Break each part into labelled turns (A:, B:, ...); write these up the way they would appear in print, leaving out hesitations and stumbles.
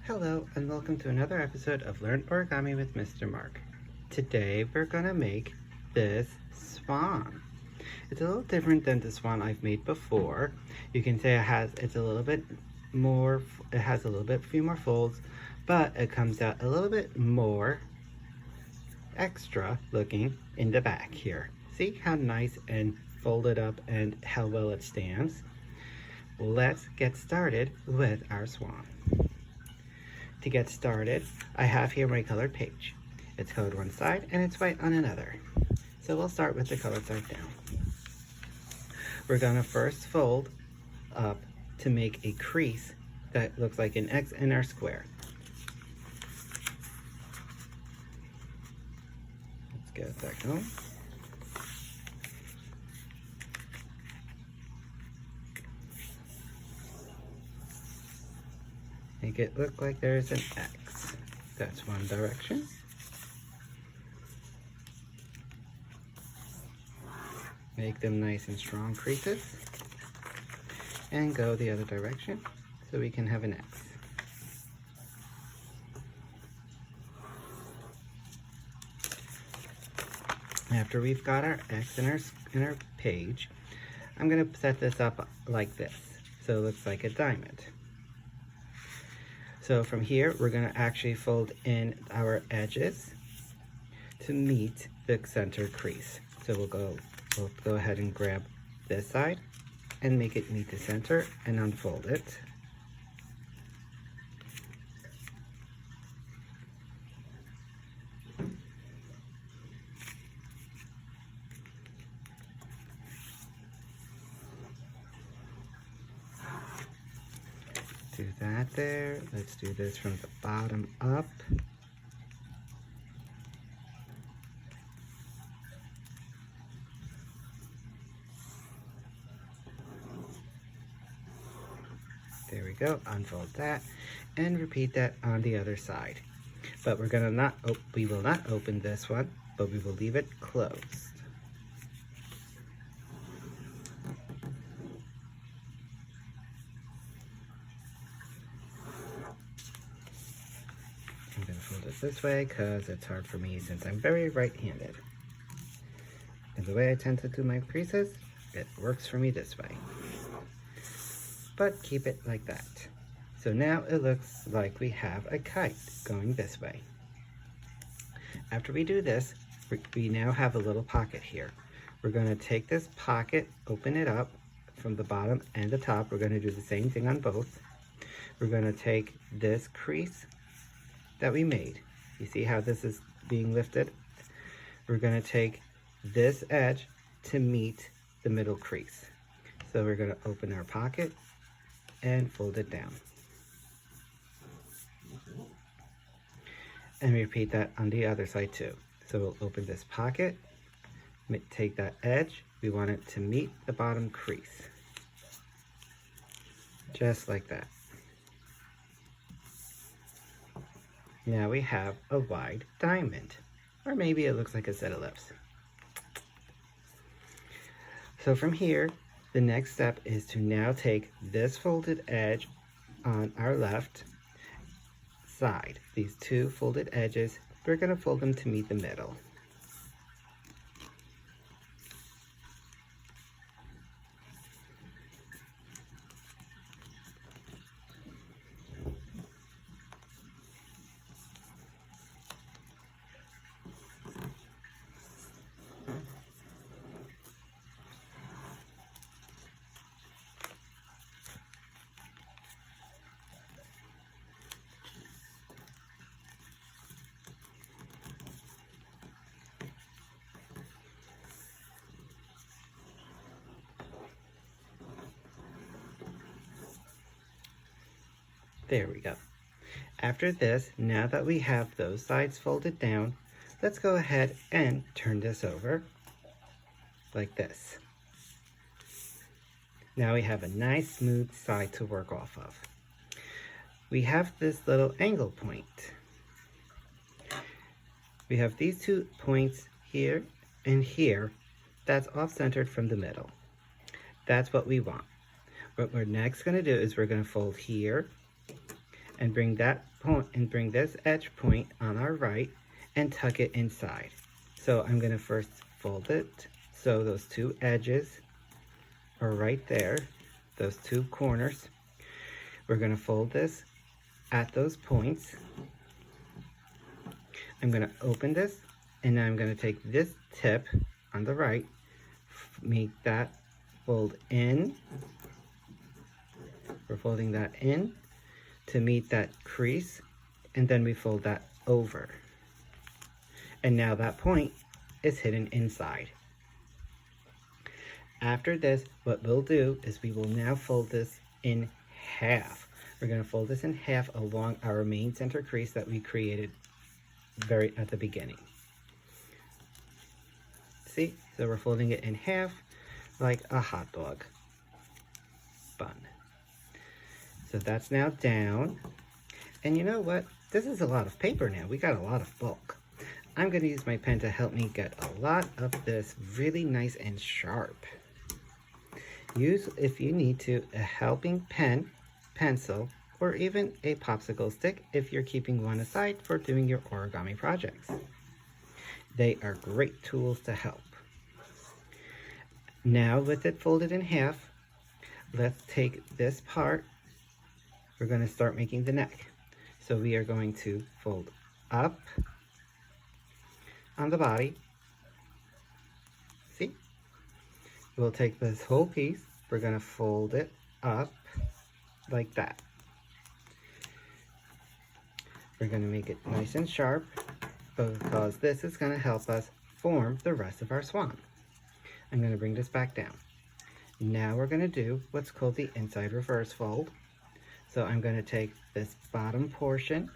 A: Hello and welcome to another episode of Learn Origami with Mr. Mark. Today we're gonna make this swan. It's a little different than the swan I've made before. You can say it has a little bit few more folds, but it comes out a little bit more extra looking in the back here. See how nice and folded up and how well it stands? Let's get started with our swan. To get started, I have here my colored page. It's colored one side and it's white on another. So we'll start with the colored side down. We're gonna first fold up to make a crease that looks like an X in our square. Let's get that going. Make it look like there's an X. That's one direction. Make them nice and strong creases. And go the other direction so we can have an X. After we've got our X in our page, I'm going to set this up like this so it looks like a diamond. So from here, we're going to actually fold in our edges to meet the center crease. So we'll go ahead and grab this side and make it meet the center and unfold it. Do that there. Let's do this from the bottom up. There we go. Unfold that and repeat that on the other side. But we will not open this one, but we will leave it closed. I'm going to fold it this way because it's hard for me since I'm very right-handed. And the way I tend to do my creases, it works for me this way. But keep it like that. So now it looks like we have a kite going this way. After we do this, we now have a little pocket here. We're going to take this pocket, open it up from the bottom and the top. We're going to do the same thing on both. We're going to take this crease that we made. You see how this is being lifted? We're going to take this edge to meet the middle crease. So we're going to open our pocket and fold it down. And repeat that on the other side too. So we'll open this pocket, take that edge, we want it to meet the bottom crease. Just like that. Now we have a wide diamond, or maybe it looks like a set of lips. So from here, the next step is to now take this folded edge on our left side. These two folded edges, we're going to fold them to meet the middle. There we go. After this, now that we have those sides folded down, let's go ahead and turn this over like this. Now we have a nice smooth side to work off of. We have this little angle point. We have these 2 points here and here that's off-centered from the middle. That's what we want. What we're next going to do is we're going to fold here and bring that point and bring this edge point on our right and tuck it inside. So I'm going to first fold it so those two edges are right there, those two corners. We're going to fold this at those points. I'm going to open this, and now I'm going to take this tip on the right, make that fold in. We're folding that in to meet that crease, and then we fold that over. And now that point is hidden inside. After this, what we'll do is we will now fold this in half. We're going to fold this in half along our main center crease that we created very at the beginning. See? So we're folding it in half like a hot dog bun. So that's now down. And you know what? This is a lot of paper now. We got a lot of bulk. I'm going to use my pen to help me get a lot of this really nice and sharp. Use, if you need to, a helping pen, pencil, or even a popsicle stick if you're keeping one aside for doing your origami projects. They are great tools to help. Now with it folded in half, let's take this part. We're going to start making the neck. So we are going to fold up on the body. See? We'll take this whole piece. We're going to fold it up like that. We're going to make it nice and sharp because this is going to help us form the rest of our swan. I'm going to bring this back down. Now we're going to do what's called the inside reverse fold. So I'm going to take this bottom portion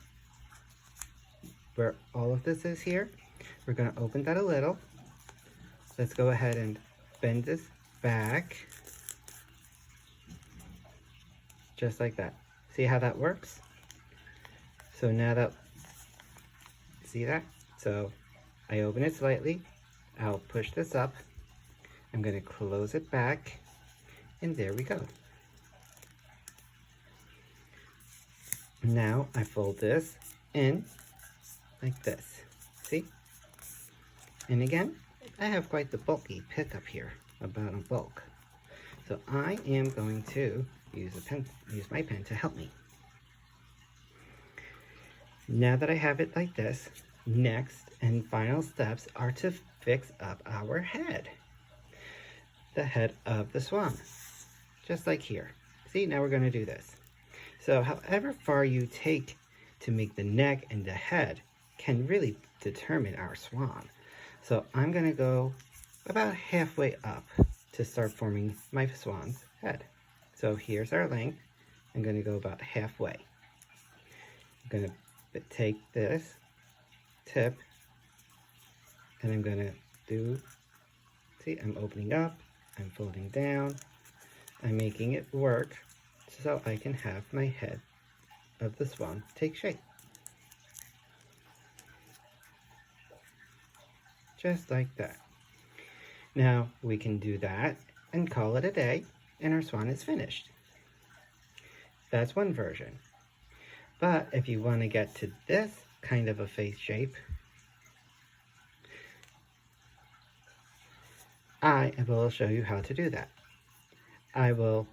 A: where all of this is here. We're going to open that a little. Let's go ahead and bend this back. Just like that. See how that works? So now that, see that? So I open it slightly. I'll push this up. I'm going to close it back. And there we go. Now I fold this in like this. See? And again, I have quite the bulky pickup here about a bulk. So I am going to use my pen to help me. Now that I have it like this, next and final steps are to fix up our head. The head of the swan. Just like here. See, now we're going to do this. So however far you take to make the neck and the head can really determine our swan. So I'm going to go about halfway up to start forming my swan's head. So here's our length. I'm going to go about halfway. I'm going to take this tip and I'm going to do, see, I'm opening up, I'm folding down, I'm making it work so I can have my head of the swan take shape. Just like that. Now we can do that and call it a day and our swan is finished. That's one version. But if you want to get to this kind of a face shape, I will show you how to do that. I will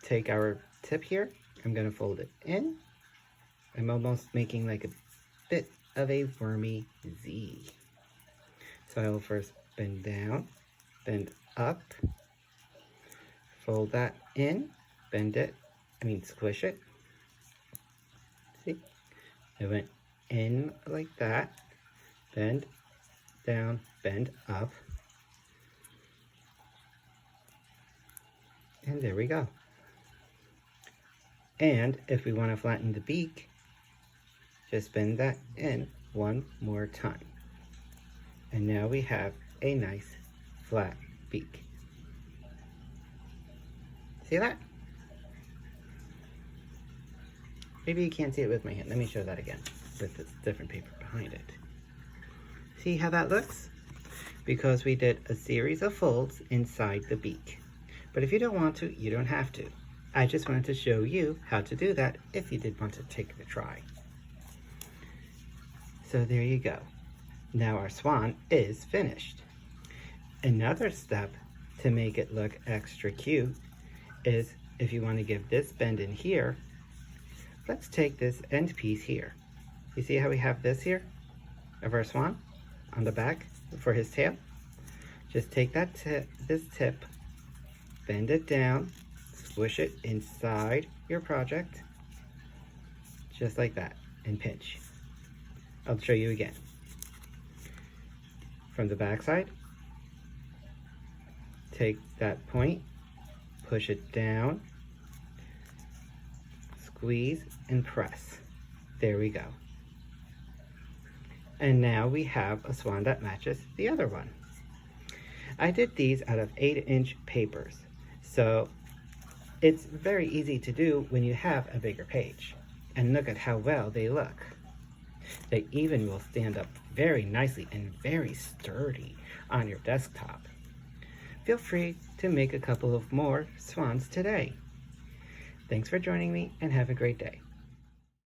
A: take our tip here. I'm going to fold it in. I'm almost making like a bit of a wormy Z. So I will first bend down, bend up, fold that in, bend it, squish it. See? I went in like that, bend down, bend up, and there we go. And if we want to flatten the beak, just bend that in one more time. And now we have a nice flat beak. See that? Maybe you can't see it with my hand. Let me show that again with this different paper behind it. See how that looks? Because we did a series of folds inside the beak. But if you don't want to, you don't have to. I just wanted to show you how to do that if you did want to take a try. So there you go. Now our swan is finished. Another step to make it look extra cute is if you want to give this bend in here, let's take this end piece here. You see how we have this here of our swan on the back for his tail? Just take that this tip, bend it down, squish it inside your project, just like that, and pinch. I'll show you again. From the back side, take that point, push it down, squeeze and press. There we go. And now we have a swan that matches the other one. I did these out of 8-inch papers, so it's very easy to do when you have a bigger page. And look at how well they look. They even will stand up very nicely and very sturdy on your desktop. Feel free to make a couple of more swans today. Thanks for joining me and have a great day.